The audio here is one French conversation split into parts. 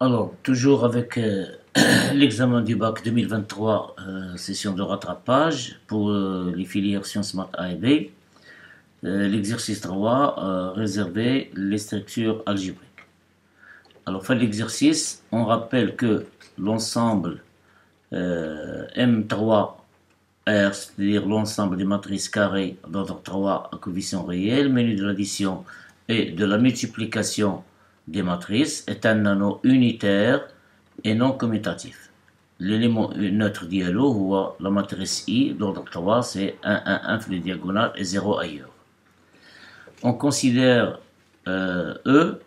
Alors, toujours avec l'examen du bac 2023, session de rattrapage pour les filières sciences maths A et B. L'exercice 3, réservé les structures algébriques. Alors, fait l'exercice, on rappelle que l'ensemble M3R, c'est-à-dire l'ensemble des matrices carrées d'ordre 3 à coefficient réel, menu de l'addition et de la multiplication des matrices, est un anneau unitaire et non commutatif. L'élément neutre dialogue ou la matrice I d'ordre 3, c'est 1, 1, 1 flux diagonal et 0 ailleurs. On considère E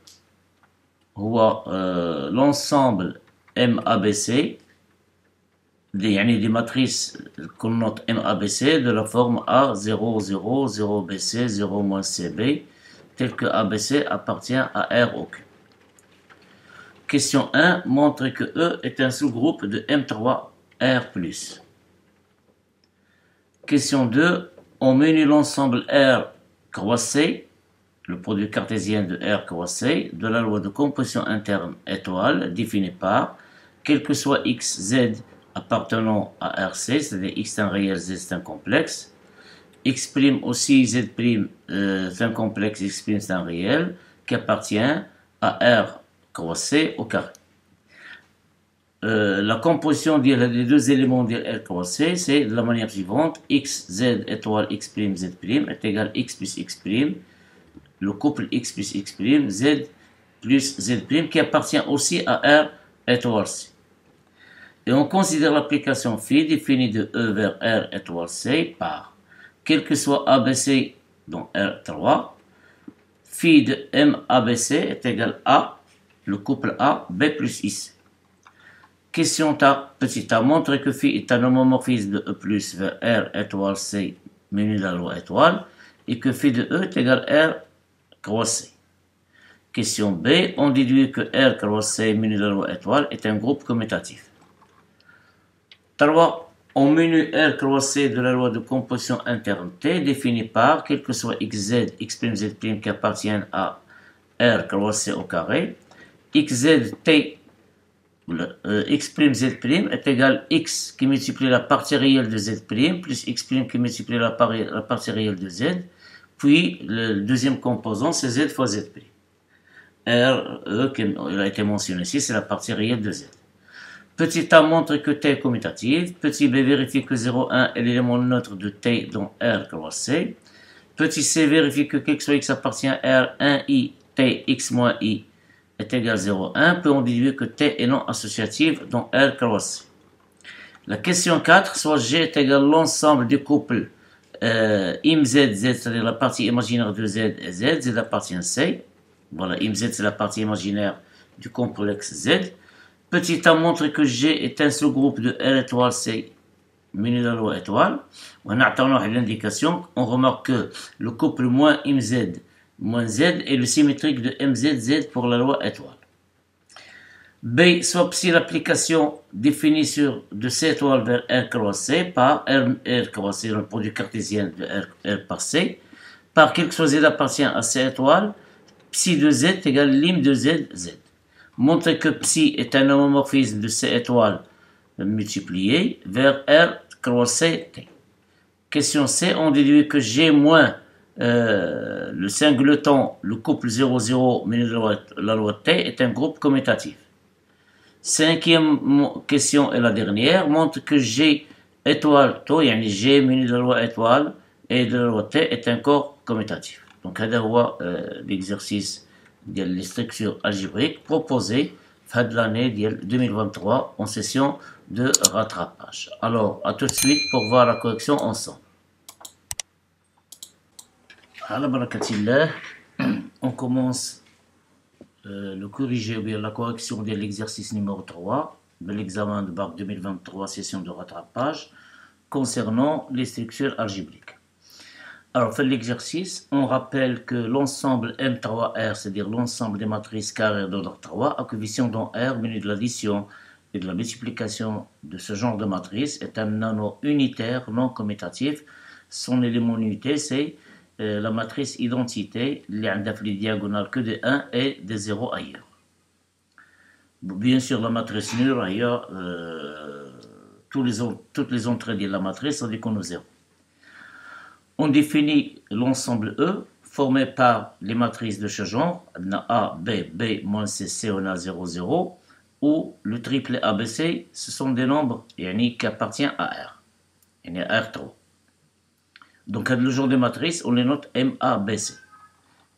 ou l'ensemble MABC des matrices qu'on note MABC de la forme A0, 0, 0BC, 0 CB, tel que ABC appartient à R au Q. Question 1, montre que E est un sous-groupe de M3R+. Question 2, on menue l'ensemble R croisé, le produit cartésien de R croisé, de la loi de composition interne étoile définie par, quel que soit x, z appartenant à RC, c'est-à-dire x est un réel, z c'est un complexe, x' aussi, z', c'est un complexe, x' c'est un réel, qui appartient à R croisé au carré. La composition des deux éléments de R croisé, c'est de la manière suivante, x, z étoile x', z' est égal à x plus x', le couple x plus x', z plus z', qui appartient aussi à R étoile C. Et on considère l'application phi définie de E vers R étoile C par, quel que soit ABC dans R3, phi de MABC est égal à le couple A, B plus IC. Question A, petit a, montre que phi est un homomorphisme de E plus vers R étoile C, menu de la loi étoile, et que phi de E est égal à R croisé. Question B, on déduit que R croisé, menu de la loi étoile, est un groupe commutatif. 3. On menu R croisé de la loi de composition interne T définie par, quel que soit xz, x'z' qui appartiennent à R croisé au carré, xz t x'z' est égal à x qui multiplie la partie réelle de z' plus x' qui multiplie la partie réelle de z, puis le deuxième composant c'est z fois z'. R, E, qui a été mentionné ici, c'est la partie réelle de z. Petit a montre que t est commutatif. Petit b vérifie que 0,1 est l'élément neutre de t dans R croisé. Petit c vérifie que quel que soit x appartient à R, 1i, t, x moins i est égal à 0,1. Peut on déduire que t est non associatif dans R croisé. La question 4, soit G est égal à l'ensemble du couple IMZ, Z, c'est-à-dire la partie imaginaire de Z et Z, Z appartient à C. Voilà, IMZ c'est la partie imaginaire du complexe Z. Petit a montre que G est un sous-groupe de R étoile C, menu de la loi étoile. On attend l'indication, on remarque que le couple moins MZ moins Z est le symétrique de MZZ pour la loi étoile. B, soit psi l'application définie sur de C étoile vers R croisé par R croisé, le produit cartésien de R par C, par quel que soit Z appartient à C étoile, psi de Z égale lim de Z, Z. Montre que psi est un homomorphisme de C étoile multiplié vers R croisé T. Question C, on déduit que G moins le singleton, le couple 0,0 menu de la loi T est un groupe commutatif. Cinquième question et la dernière, montre que G étoile T, yani G menu de la loi étoile et de la loi T est un corps commutatif. Donc, هذا هو l'exercice les structures algébriques proposées fin de l'année 2023 en session de rattrapage. Alors, à tout de suite pour voir la correction ensemble. على بركة الله, on commence le corriger ou bien la correction de l'exercice numéro 3 de l'examen de bac 2023 session de rattrapage concernant les structures algébriques. Alors, fait l'exercice, on rappelle que l'ensemble M3R, c'est-à-dire l'ensemble des matrices carrées d'ordre 3, à coefficient dans R, menu de l'addition et de la multiplication de ce genre de matrice, est un anneau unitaire non commutatif. Son élément unité, c'est la matrice identité, les diagonales que de 1 et de 0 ailleurs. Bien sûr, la matrice nulle, il y a toutes les entrées de la matrice sont des qu'on 0. On définit l'ensemble E formé par les matrices de ce genre, A, B, B, moins C, C, on a 0, 0, ou le triple ABC, ce sont des nombres qui appartiennent à R, R3. Donc, le genre de matrice, on les note M, A, B, C.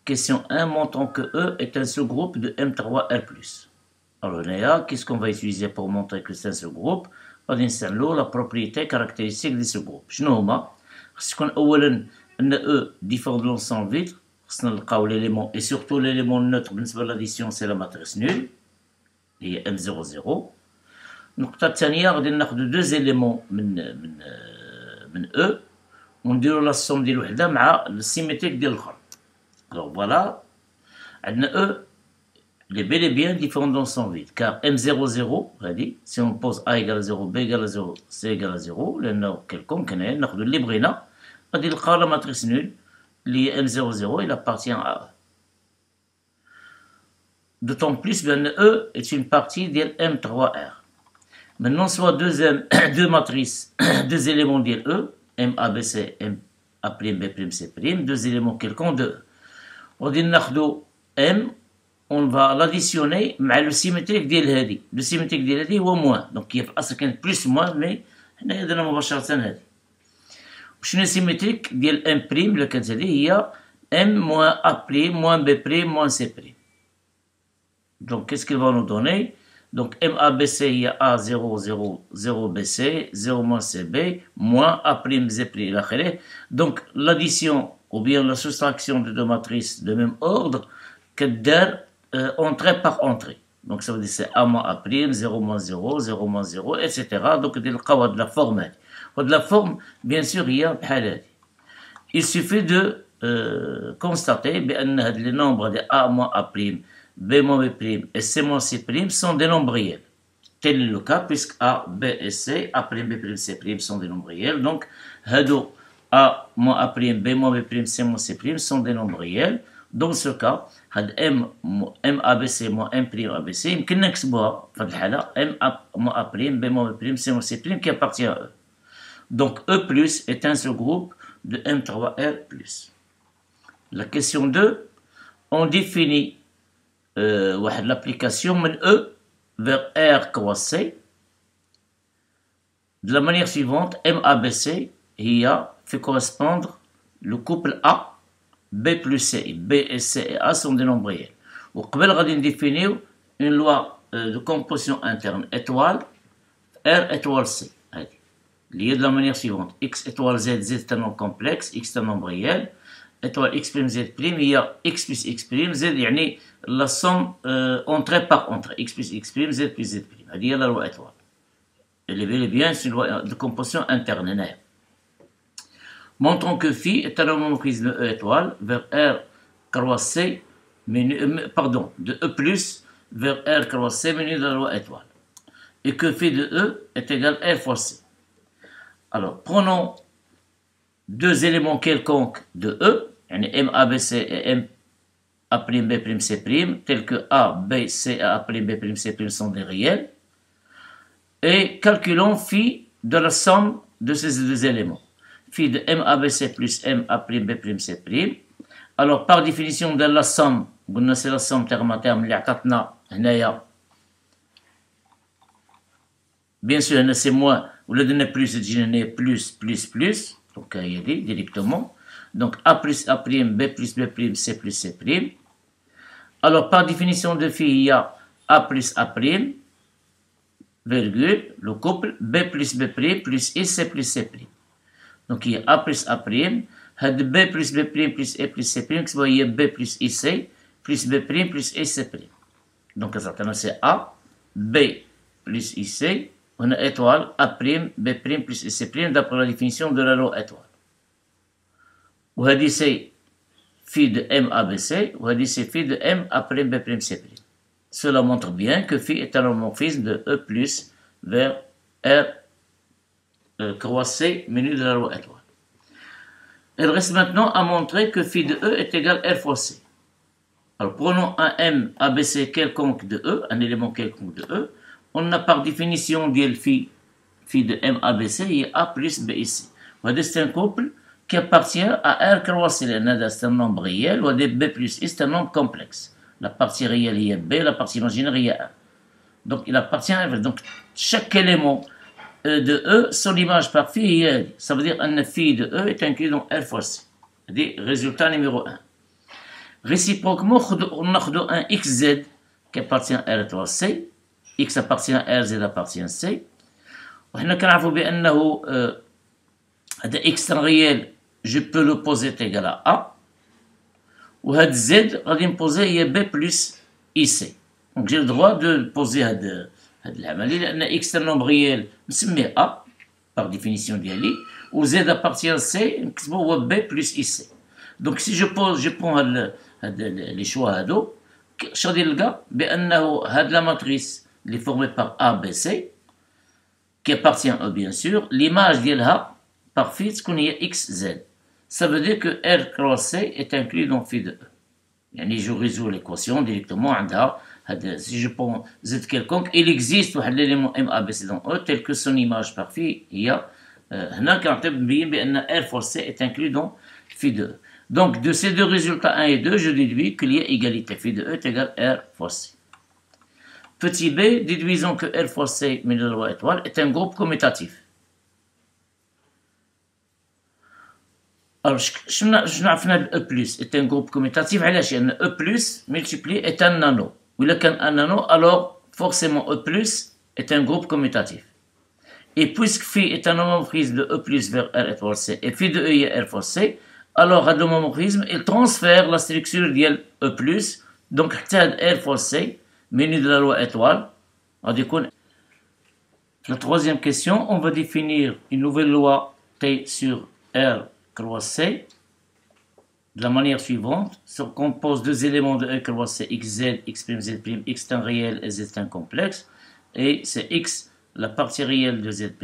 Question 1, montrant que E est un sous-groupe de M3R+. Alors, qu'est-ce qu'on va utiliser pour montrer que c'est un sous-groupe? La propriété caractéristique de ce groupe. شنو هما؟ خصكم أولا أن E diffère de l'ensemble vide. خصنا نلقاو l'élément et surtout l'élément neutre بالنسبة للاديسيون c'est la matrice nulle هي M00. النقطة الثانية غادي ناخدو deux éléments من E ونديرو لا somme ديال وحدة مع السيمتريك ديال الآخر. Alors voilà, عندنا E il est bel et bien différent dans son vide, car M00, si on pose A égale à 0, B égale à 0, C égale à 0, لأنه quelconque, on a le libre هنا, غادي نلقاو la matrice nulle, اللي M00, il appartient à E. D'autant plus que E est une partie de M3R. Maintenant, soit deux matrices, deux éléments de E, M, A, B, C, M, A', B', C', deux éléments quelconques de E. On dit M, on va l'additionner مع le symétrique ديال هذه. Le symétrique ديال هذه هو moins. Donc il y a في الأصل كان plus moins mais هنا درنا مباشرة هذه. وشنو symétrique ديال M' اللي كانت هذه هي M moins A' moins B' moins C'. Donc qu'est-ce qu'il va nous donner? Donc MABC il y a A0 0 0 BC 0 moins CB moins A' Z'. Donc l'addition ou bien la soustraction de deux matrices de même ordre كدار entrée par entrée. Donc ça veut dire c'est A moins A', 0 moins 0, 0 moins 0, etc. Donc il y a de la forme. De la forme, bien sûr, il y a بحال. Il suffit de constater que les nombres de A moins A', B moins B' et C moins C' sont des nombres réels. Tel est le cas puisque A, B et C, A', B', C' sont des nombres réels. Donc, A moins A', B moins B', C moins C' sont des nombres réels. Dans ce cas, M ABC moins M' ABC, يمكن نكتبوها في هذه الحالة M moins A', B moins B', C moins C' qui appartient à E. Donc E plus est un sous-groupe de M3R+. La question 2, on définit l'application de E vers R croisé de la manière suivante. MABC fait correspondre le couple A, B plus C. B et C et A sont des nombres réels. Au قبل غادي définir une loi de composition interne étoile R étoile C. Lié de la manière suivante. X étoile Z, Z est un nombre complexe, X est un nombre réel. Étoile X prime Z prime, il y a X plus X prime, Z, يعني la somme entrée par entrée. X plus X prime, Z plus Z prime. هذه هي la loi étoile. Elle est bel et bien une loi de composition interne. Montrons que phi est un homomorphisme de E étoile vers R croisé, de E plus vers R croisé menu de la loi étoile. Et que phi de E est égal à R fois C. Alors, prenons deux éléments quelconques de E, M, A, B, C et M, A', B', C', tels que A, B, C, A', B', C' sont des réels, et calculons phi de la somme de ces deux éléments. Phi de M, A, B, C plus M, A', B', C'. Alors, par définition de la somme, c'est la somme terme à terme, bien sûr, c'est moins, ou le donner plus, c'est plus, donc il y a dit directement. Donc A plus A', B plus B', C plus C'. Alors, par définition de phi, il y a A plus A', virgule, le couple B plus B' plus I, C plus C'. Donc il y a A plus A', B plus B' plus E plus C', il y a B plus IC plus B' plus E C'. Donc c'est A, B plus IC, on a étoile A', B' plus E C' d'après la définition de la loi étoile. Ou c'est phi de M ABC, ou c'est phi de M A', B', C'. Cela montre bien que phi est un homomorphisme de E plus vers R croisé menu de la loi étoile. Il reste maintenant à montrer que phi de E est égal à R fois C. Alors, prenons un M ABC quelconque de E, un élément quelconque de E. On a par définition phi de M ABC, il y a A plus B ici. C'est un couple qui appartient à R croisé. C'est un nombre réel, ou B plus I, c'est un nombre complexe. La partie réelle, il y a B, la partie imaginaire, il y a A. Donc, il appartient à R. Donc, chaque élément de E, son image par phi, ça veut dire que phi de E est inclus dans R fois C. C'est-à-dire, résultat numéro 1. Réciproquement, on a un XZ qui appartient à R fois C. X appartient à R, Z appartient à C. وحنا كنعرفوا بأنه هذا X réel, je peux le poser égal à A. وهذا Z غادي نبوزيه هي B plus IC. Donc j'ai le droit de poser هذا العملية لأن X un nombre réel نسميه A par définition ديالي و Z appartient à C نكتبو هو B plus IC. Donc si je prends les choix هادو اش غادي نلقى بأنه هاد la matrice اللي formée par A, B, C qui appartient à E bien sûr, l'image d'Elha par phi تكون هي XZ. Ça veut dire que R cross C est inclus dans phi de E. يعني je résous l'équation directement عندها si je prends Z quelconque, il existe l'élément MABC dans E tel que son image par phi هي هنا كنعطي مبين بأن R fois C est inclus dans phi de E. Donc de ces deux résultats 1 et 2, je déduis qu'il y a égalité phi de E est égal à R fois C. Petit b, déduisons que R fois C, mais de la loi étoile, est un groupe commutatif. Alors, je n'ai E plus est un groupe commutatif, E plus multiplié est un nano. Ou un nano, alors forcément E plus est un groupe commutatif. Et puisque phi est un homomorphisme de E plus vers R étoile C, et phi de E est R fois C, alors à l'homomorphisme, il transfère la structure de E plus, donc R fois C, menu de la loi étoile. La troisième question, on va définir une nouvelle loi T sur R croisé de la manière suivante. Ça compose deux éléments de R croisé, XZ, X', Z', X est un réel et Z est un complexe. Et c'est X, la partie réelle de Z',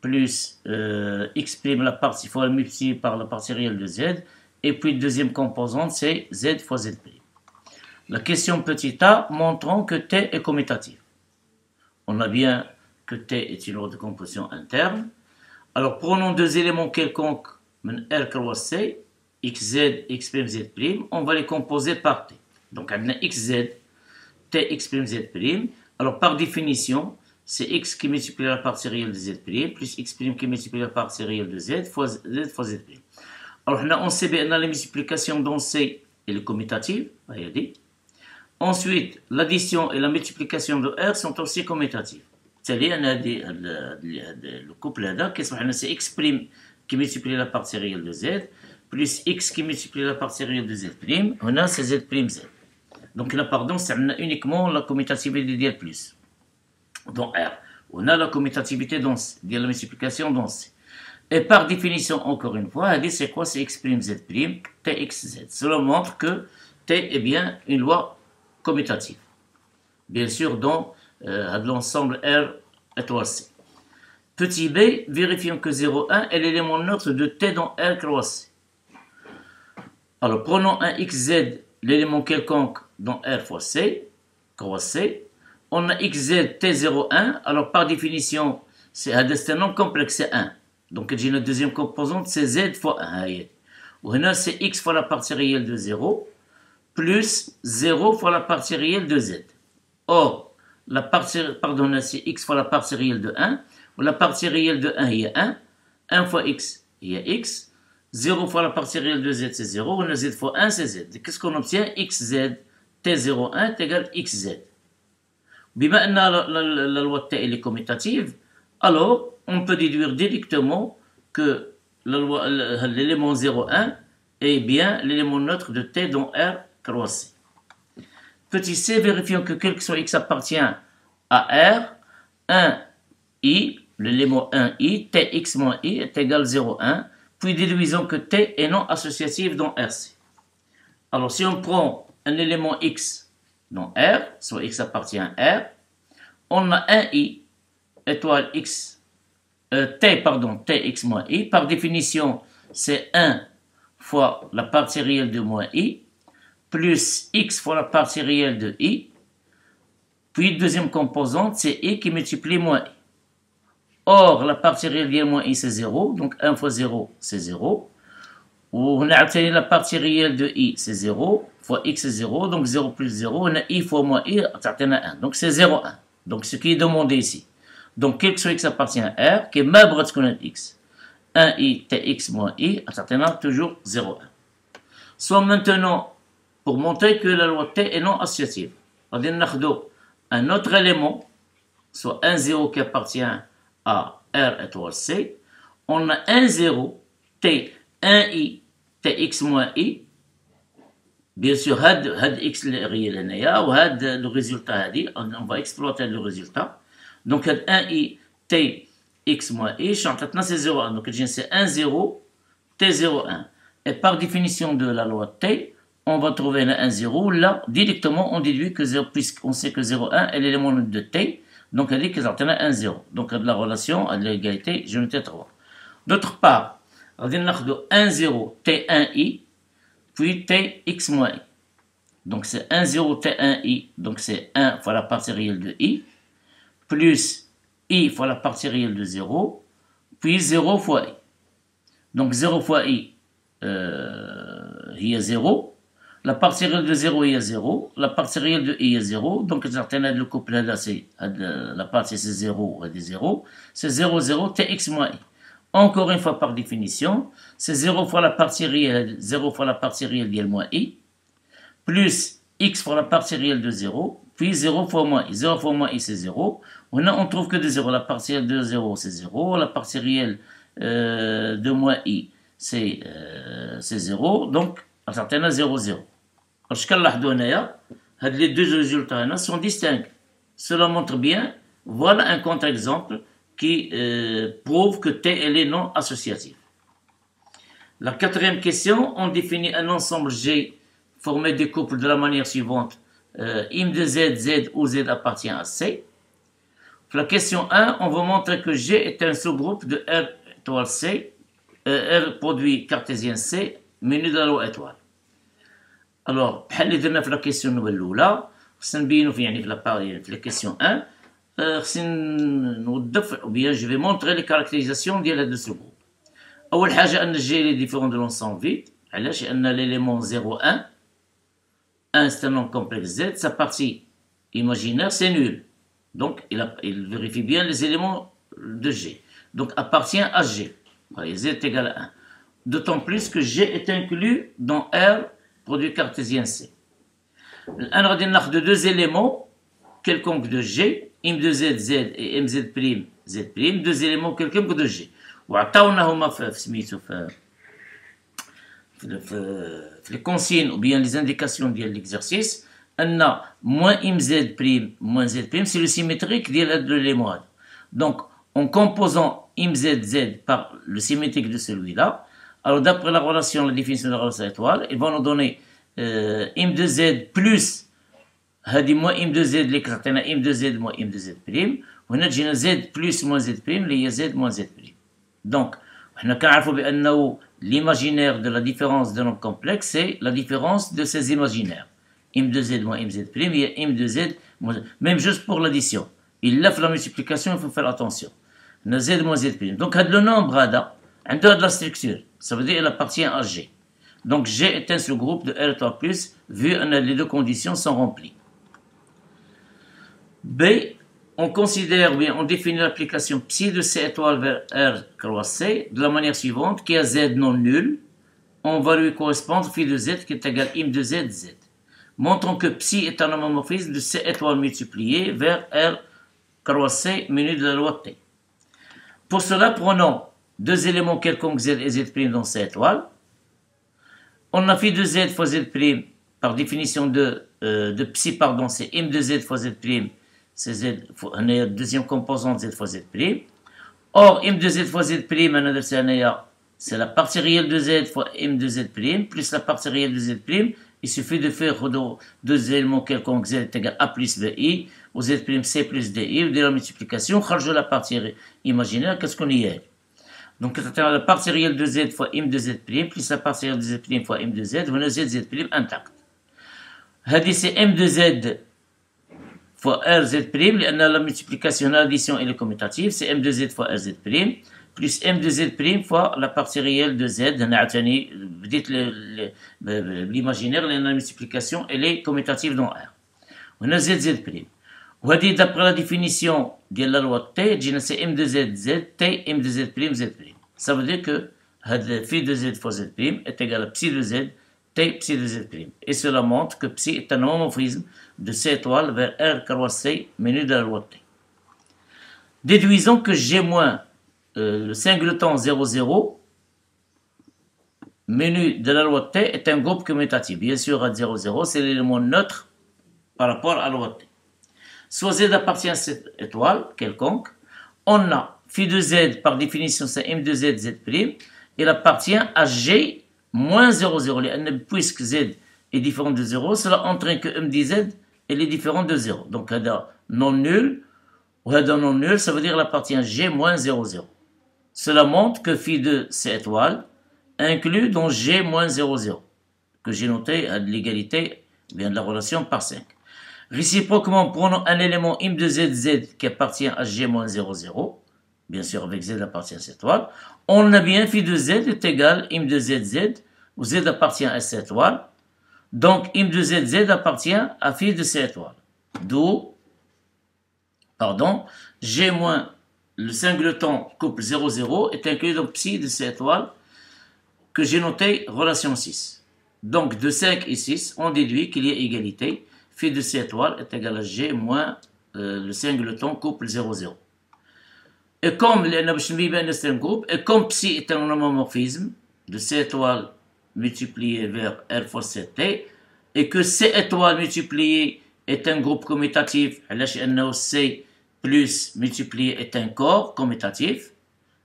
plus X', la partie, il faut la multiplier par la partie réelle de Z. Et puis, deuxième composante, c'est Z fois Z'. La question petit a montrant que T est commutatif. On a bien que T est une loi de composition interne. Alors prenons deux éléments quelconques, R croisé, XZ, X', Z', on va les composer par T. Donc on a XZ, T, X', Z'. Alors par définition, c'est X qui multiplie la partie réelle de Z', plus X' qui multiplie la partie réelle de Z fois Z'. Alors on sait bien que la multiplication dans C est commutative, dit. Ensuite, l'addition et la multiplication de R sont aussi commutatives. C'est-à-dire, le couple là, c'est X' qui multiplie la partie réelle de Z, plus X qui multiplie la partie réelle de Z', on a c'est Z', Z. Donc là, pardon, c'est uniquement la commutativité de plus. Dans R. On a la commutativité dans C, la multiplication dans C. Et par définition, encore une fois, c'est quoi? C'est X', Z', TXZ. Cela montre que T est bien une loi commutative. Bien sûr, dans l'ensemble R étoile C. Petit b, vérifions que 0,1 est l'élément neutre de T dans R croisé. Alors, prenons un XZ, l'élément quelconque dans R fois C, croisé. On a XZ T01, alors par définition, c'est un nombre complexe, c'est 1. Donc, j'ai la deuxième composante, c'est Z fois 1. Ou c'est X fois la partie réelle de 0, plus 0 fois la partie réelle de Z. Or, la partie, pardon, c'est X fois la partie réelle de 1, ou la partie réelle de 1, il y a 1, 1 fois X, il y a X, 0 fois la partie réelle de Z, c'est 0, ou Z fois 1, c'est Z. Qu'est-ce qu'on obtient? XZ T01 est égal à XZ. Bima la loi de T est commutative, alors on peut déduire directement que l'élément 0,1 est bien l'élément neutre de T dans R croisé. Petit c, vérifions que quel que soit X appartient à R, 1i, l'élément 1i, Tx moins i est égal à 0,1, puis déduisons que T est non associatif dans RC. Alors si on prend un élément X dans R, soit X appartient à R, on a 1i étoile X, Tx moins i, par définition c'est 1 fois la partie réelle de moins i, plus x fois la partie réelle de i, puis deuxième composante, c'est i qui multiplie moins i. Or, la partie réelle de moins i, c'est 0, donc 1 fois 0, c'est 0. On a obtenu la partie réelle de i, c'est 0, fois x, c'est 0, donc 0 plus 0, on a i fois moins i, on a 1, donc c'est 0, 1. Donc, ce qui est demandé ici. Donc, quel que soit x appartient à R, qui est même de x. 1i tx moins i, on a toujours 0, 1. Soit maintenant, pour montrer que la loi T est non associative, on va prendre un autre élément, soit 1, 0 qui appartient à R étoile C. On a 1, 0, T, 1i, tx moins i. Bien sûr, had x réel هنايا وهاد le résultat هادي, on va exploiter le résultat. Donc, had 1i, t, x moins i, chantatna c'est 0, 1. Donc, c'est 1, 0, t, 0, 1. Et par définition de la loi T, on va trouver le 1, 0. Là, directement, on déduit que 0, puisqu'on sait que 0, 1 est l'élément de T. Donc, elle dit que ça 1, 0. Donc, la relation, à l'égalité, je vais peut-être 3. D'autre part, on va 1, 0, t, 1i, puis t, x moins i. Donc, c'est 1, 0, t, 1i. Donc, c'est 1 fois la partie réelle de i, plus i fois la partie réelle de 0, puis 0 fois i. Donc, 0 fois i, il y a 0. La partie réelle de 0 il y a 0. La partie réelle de i il y a 0. Donc, le couple là, c'est la partie c'est 0 et 0. C'est 0, 0, tx moins i. Encore une fois, par définition, c'est 0 fois la partie réelle, 0 fois la partie réelle de moins i, plus x fois la partie réelle de 0, puis 0 fois moins i. 0 fois moins i, c'est 0. Maintenant, on trouve que de 0. La partie réelle de 0, c'est 0. La partie réelle de moins i, c'est 0. Donc, à certains 0, 0. Les deux résultats sont distincts. Cela montre bien, voilà un contre-exemple qui prouve que T elle est non associative. La quatrième question, on définit un ensemble G formé des couples de la manière suivante. Im de Z, Z où Z appartient à C. Pour la question 1, on va montrer que G est un sous-groupe de R étoile C, R produit cartésien C, menu de la loi étoile. Alors, بحال اللي درنا في la question الأولى, خصنا نبينو في la question 1. ou bien je vais montrer les caractérisations de ce groupe. أول حاجة أن G est différent de l'ensemble vide. علاش؟ لأن l'élément 0, 1. 1 c'est un nombre complexe Z. Sa partie imaginaire c'est nul. Donc il vérifie bien les éléments de G. Donc appartient à G. Z est égal à 1. D'autant plus que G est inclus dans R produit cartésien C. On a deux éléments quelconques de G, M de Z, Z et MZ', Z', deux éléments quelconques de G. وعطاوناهما في سميتو في les consignes ou bien les indications de l'exercice ان moins MZ', moins Z', c'est le symétrique de l'élément. Donc en composant MZ, par le symétrique de celui-là, alors d'après la relation, la définition de la relation étoile, ils vont nous donner M de Z plus هذه moins M de Z اللي كتعطينا M de Z moins M de Z prime, وهنا تجينا Z plus moins Z prime اللي هي Z moins Z prime. Donc حنا كنعرفوا بأنه l'imaginaire de la différence de nombres complexes c'est la différence de ces imaginaires. M de Z moins M Z prime هي M de Z moins, même juste pour l'addition. Il l'a fait la multiplication, il faut faire attention. On a Z moins Z prime. Donc le nombre هذا عنده de la structure. Ça veut dire qu'il appartient à G. Donc G est un sous-groupe de R étoile plus, vu que les deux conditions sont remplies. B, on considère, bien, on définit l'application psi de C étoile vers R croix C de la manière suivante, qui a Z non nul, on va lui correspondre phi de Z qui est égal à im de Z, Z. Montrons que psi est un homomorphisme de C étoile multiplié vers R croix C menu de la loi T. Pour cela, prenons deux éléments quelconques Z et Z' dans C étoile. On a phi de Z fois Z' par définition de psi, pardon, c'est m de Z fois Z', c'est Z, on a deuxième composante Z fois Z'. Or, m de Z fois Z', c'est la partie réelle de Z fois m de Z', plus la partie réelle de Z'. Il suffit de faire deux éléments quelconques Z est égal à A plus BI, ou Z' C plus DI, ou de la multiplication, de la partie imaginaire, qu'est-ce qu'on y est? Donc, la partie réelle de Z fois m de Z', plus la partie réelle de Z' fois m de Z, on a Z', intact. هذه c'est M de Z fois RZ prime, la multiplication, l'addition et le commutatif, c'est M de Z fois RZ prime, plus M de Z prime fois la partie réelle de Z. Vous dites l'imaginaire, la multiplication, elle est commutative dans R. On a ZZ prime. D'après la définition de la loi de T, c'est M de Z, Z, T, M de Z prime, Z prime. Ça veut dire que phi de Z fois Z prime est égal à psi de Z, T psi de Z prime. Et cela montre que psi est un homomorphisme de C étoile vers R croix C, menu de la loi de T. Déduisons que G moins le singleton 0, 0, menu de la loi de T est un groupe commutatif. Bien sûr, à 0, 0, c'est l'élément neutre par rapport à la loi de T. Soit Z appartient à cette étoile quelconque, on a phi de Z, par définition, c'est M de Z, Z prime, il appartient à G moins 0, 0. Puisque Z est différent de 0, cela entraîne que M de Z est différent de 0. Donc, non nul, ou non nul, ça veut dire qu'il appartient à G moins 0, 0. Cela montre que phi de C étoile inclut dans G moins 0, 0, que j'ai noté à l'égalité de la relation par 5. Réciproquement, prenons un élément M de Z, Z qui appartient à G moins 0, 0. Bien sûr, avec Z appartient à cette étoile. On a bien phi de Z est égal à M de Z, Z, où Z appartient à cette étoile. Donc, M de Z, Z appartient à phi de cette étoile. D'où, G moins le singleton couple 0, 0 est inclus dans psi de cette étoile que j'ai noté relation 6. Donc, de 5 et 6, on déduit qu'il y a égalité. Phi de cette étoile est égal à G moins le singleton couple 0, 0. Et comme c'est un groupe, et comme psi est un homomorphisme de C étoile multiplié vers R fois T, et que C étoile multiplié est un groupe commutatif, C plus multiplié est un corps commutatif,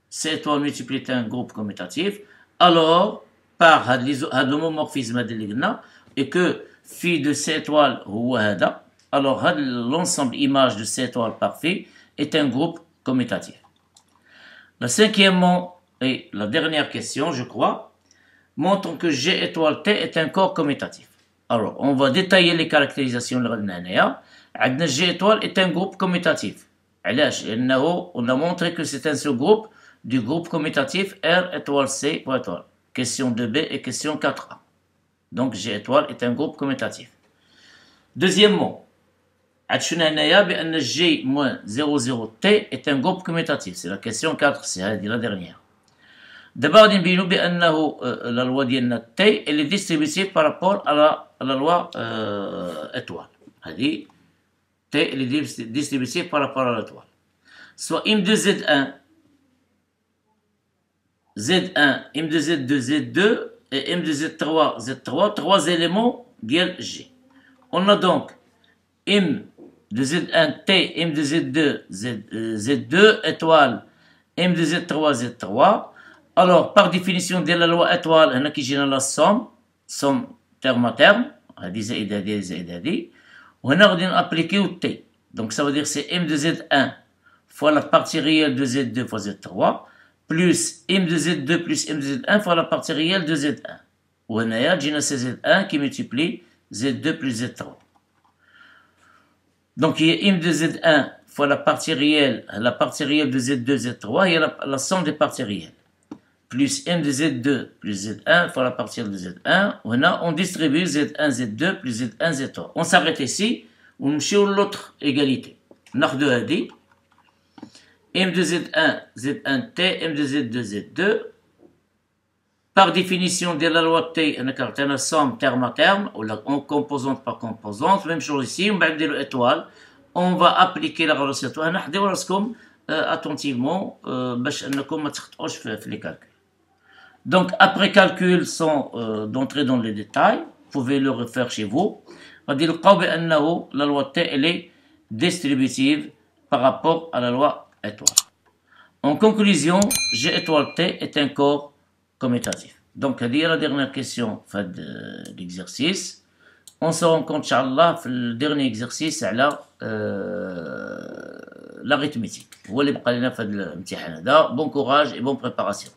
C étoile multiplié est un groupe commutatif, alors, par l'homomorphisme de l'igna, et que phi de C étoile ou alors l'ensemble image de C étoile par phi est un groupe commutatif. La cinquième et la dernière question, je crois, montre que G étoile T est un corps commutatif. Alors, on va détailler les caractérisations de la G étoile est un groupe commutatif. On a montré que c'est un sous-groupe du groupe commutatif R étoile C pour étoile. Question 2b et question 4a. Donc, G étoile est un groupe commutatif. Deuxièmement, G moins 00T est un groupe commutatif. C'est la question 4, c'est la dernière. D'abord, la loi de T elle est distributive par rapport à la loi étoile. T elle est distributive par rapport à l'étoile. Soit M de Z1, Z1, M de Z2, Z2 et M de Z3, Z3, trois éléments d'IL G. On a donc M de Z1, T, M de Z2, Z2, étoile, M de Z3, Z3. Alors, par définition de la loi étoile, on a qui génère la somme terme à terme, on a appliqué au T. Donc, ça veut dire que c'est M de Z1 fois la partie réelle de Z2 fois Z3, plus M de Z2 plus M de Z1 fois la partie réelle de Z1. On a Z1 qui multiplie Z2 plus Z3. Donc, il y a M de Z1 fois la partie réelle de Z2, Z3, il y a la somme des parties réelles. Plus M de Z2 plus Z1 fois la partie de Z1, on distribue Z1, Z2 plus Z1, Z3. On s'arrête ici, on met sur l'autre égalité. On a deux AD. M de Z1, Z1T, M de Z2, Z2. Par définition de la loi de T, on a une somme terme à terme, ou en composante par composante. Même chose ici, on va dire l'étoile. On va appliquer la relation étoile. On va dire attentivement, باش انكم ما تخطئوش في les calculs. Donc, après calcul, sans d'entrer dans les détails, vous pouvez le refaire chez vous. On va dire la loi T, elle est distributive par rapport à la loi étoile. En conclusion, G étoile T est un corps commutatif. Donc, c'est la dernière question de l'exercice. On se rencontre, Inch'Allah, le dernier exercice à l'arithmétique. Bon courage et bonne préparation.